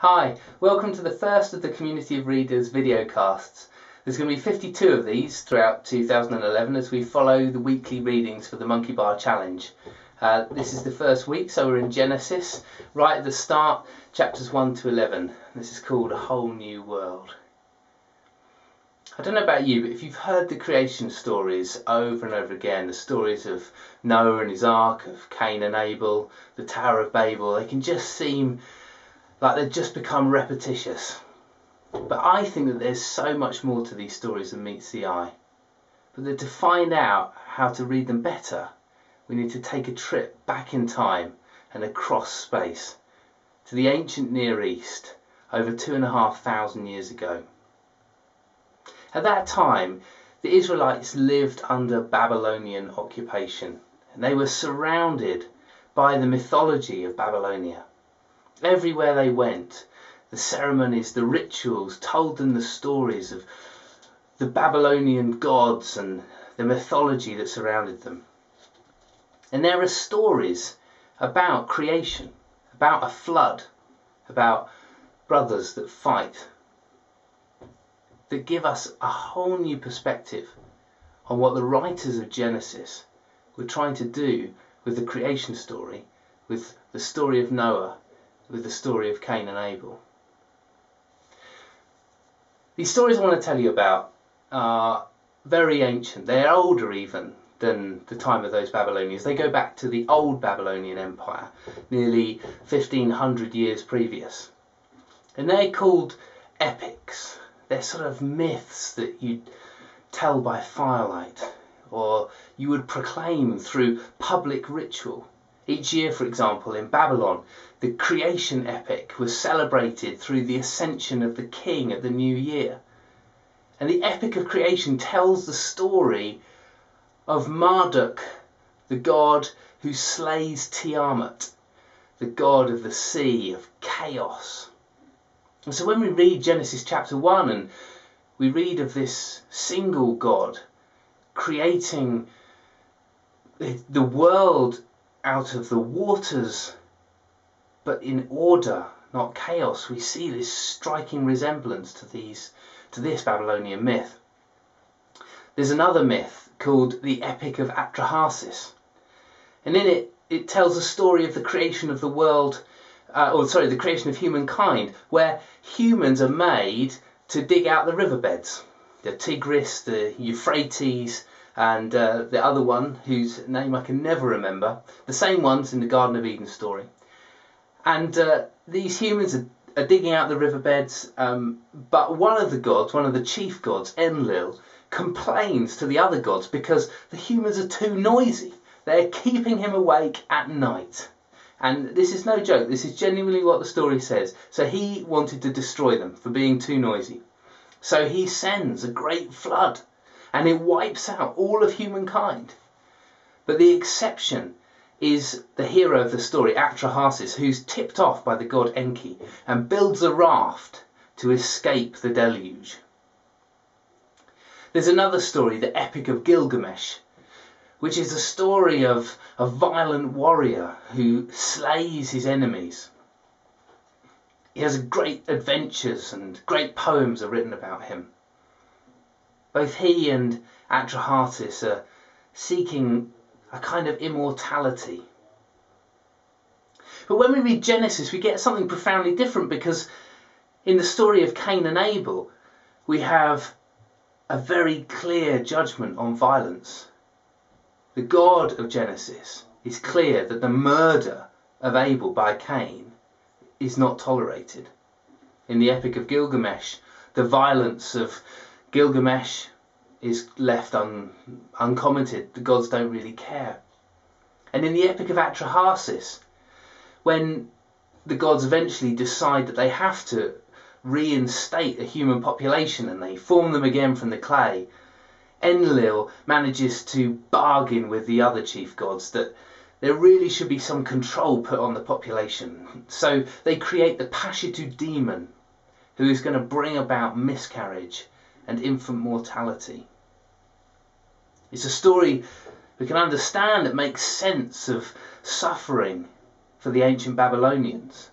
Hi, welcome to the first of the Community of Readers videocasts. There's going to be 52 of these throughout 2011 as we follow the weekly readings for the Monkey Bar Challenge. This is the first week, so we're in Genesis, right at the start, chapters 1 to 11. This is called A Whole New World. I don't know about you, but if you've heard the creation stories over and over again, the stories of Noah and his ark, of Cain and Abel, the Tower of Babel, they can just seem like they've just become repetitious. But I think that there's so much more to these stories than meets the eye. But that to find out how to read them better, we need to take a trip back in time and across space to the ancient Near East over 2,500 years ago. At that time, the Israelites lived under Babylonian occupation, and they were surrounded by the mythology of Babylonia. Everywhere they went, the ceremonies, the rituals told them the stories of the Babylonian gods and the mythology that surrounded them. And there are stories about creation, about a flood, about brothers that fight, that give us a whole new perspective on what the writers of Genesis were trying to do with the creation story, with the story of Noah, with the story of Cain and Abel. These stories I want to tell you about are very ancient. They're older even than the time of those Babylonians. They go back to the old Babylonian Empire, nearly 1,500 years previous. And they're called epics. They're sort of myths that you'd tell by firelight, or you would proclaim through public ritual. Each year, for example, in Babylon, the creation epic was celebrated through the ascension of the king at the new year. And the epic of creation tells the story of Marduk, the god who slays Tiamat, the god of the sea, of chaos. And so when we read Genesis chapter 1 and we read of this single God creating the world out of the waters, but in order, not chaos, we see this striking resemblance to this Babylonian myth. There's another myth called the Epic of Atrahasis, and in it tells the story of the creation of the world, the creation of humankind, where humans are made to dig out the riverbeds, the Tigris, the Euphrates, and the other one, whose name I can never remember, the same ones in the Garden of Eden story. And these humans are digging out the riverbeds, but one of the gods, one of the chief gods, Enlil, complains to the other gods because the humans are too noisy. They're keeping him awake at night. And this is no joke, this is genuinely what the story says. So he wanted to destroy them for being too noisy. So he sends a great flood, and it wipes out all of humankind. But the exception is the hero of the story, Atrahasis, who's tipped off by the god Enki and builds a raft to escape the deluge. There's another story, the Epic of Gilgamesh, which is a story of a violent warrior who slays his enemies. He has great adventures and great poems are written about him. Both he and Atrahasis are seeking a kind of immortality. But when we read Genesis, we get something profoundly different, because in the story of Cain and Abel, we have a very clear judgment on violence. The God of Genesis is clear that the murder of Abel by Cain is not tolerated. In the Epic of Gilgamesh, the violence of Gilgamesh is left uncommented. The gods don't really care. And in the Epic of Atrahasis, when the gods eventually decide that they have to reinstate a human population and they form them again from the clay, Enlil manages to bargain with the other chief gods that there really should be some control put on the population. So they create the Pashitu demon, who is going to bring about miscarriage and infant mortality. It's a story we can understand that makes sense of suffering for the ancient Babylonians.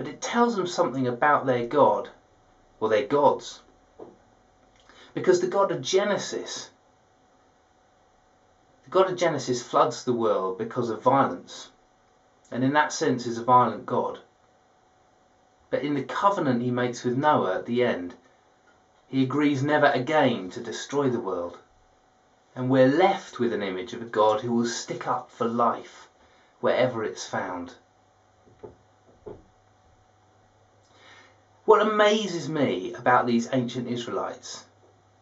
but it tells them something about their God, or their gods. Because the God of Genesis floods the world because of violence, and in that sense is a violent God. But in the covenant he makes with Noah at the end, he agrees never again to destroy the world. And we're left with an image of a God who will stick up for life wherever it's found. What amazes me about these ancient Israelites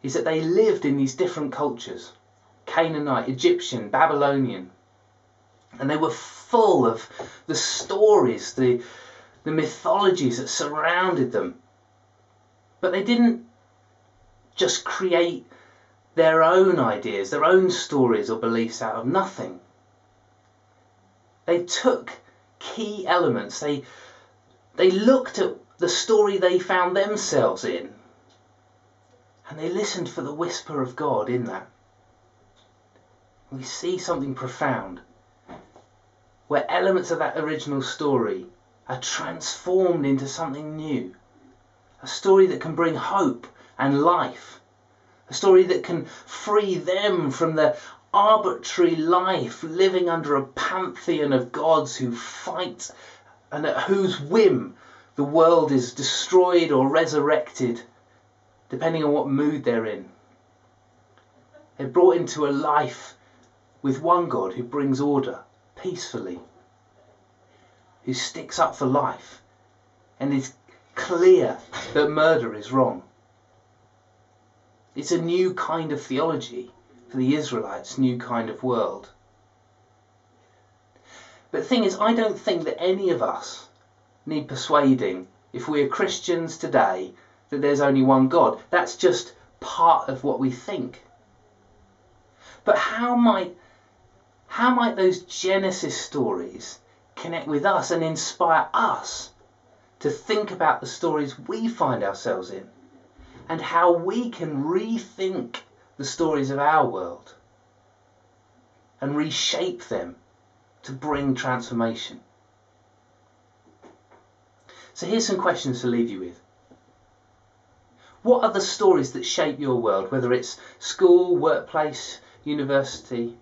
is that they lived in these different cultures: Canaanite, Egyptian, Babylonian. And they were full of the stories, the mythologies that surrounded them. But they didn't just create their own ideas, their own stories or beliefs out of nothing. They took key elements. They looked at the story they found themselves in, and they listened for the whisper of God in that. We see something profound, where elements of that original story are transformed into something new. A story that can bring hope and life. A story that can free them from the arbitrary life living under a pantheon of gods who fight, and at whose whim the world is destroyed or resurrected, depending on what mood they're in. They're brought into a life with one God who brings order peacefully, who sticks up for life and is clear that murder is wrong. It's a new kind of theology for the Israelites, new kind of world. But the thing is, I don't think that any of us need persuading, if we are Christians today, that there's only one God. That's just part of what we think. But how might those Genesis stories connect with us and inspire us to think about the stories we find ourselves in, and how we can rethink the stories of our world and reshape them to bring transformation? So here's some questions to leave you with. What are the stories that shape your world, whether it's school, workplace, university?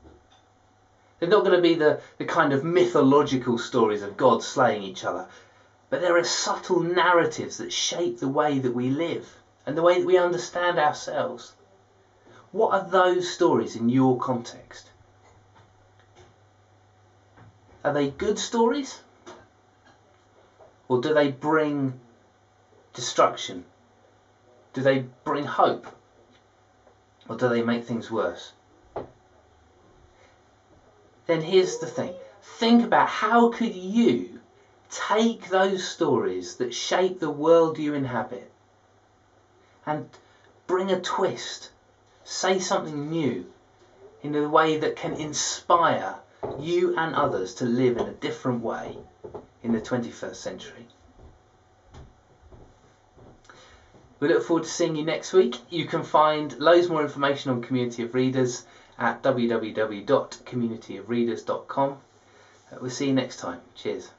They're not going to be the kind of mythological stories of God slaying each other, but there are subtle narratives that shape the way that we live and the way that we understand ourselves. What are those stories in your context? Are they good stories? Or do they bring destruction? Do they bring hope? Or do they make things worse? Then here's the thing. Think about how could you take those stories that shape the world you inhabit and bring a twist, say something new in a way that can inspire you and others to live in a different way in the 21st century. We look forward to seeing you next week. You can find loads more information on Community of Readers at www.communityofreaders.com. We'll see you next time. Cheers.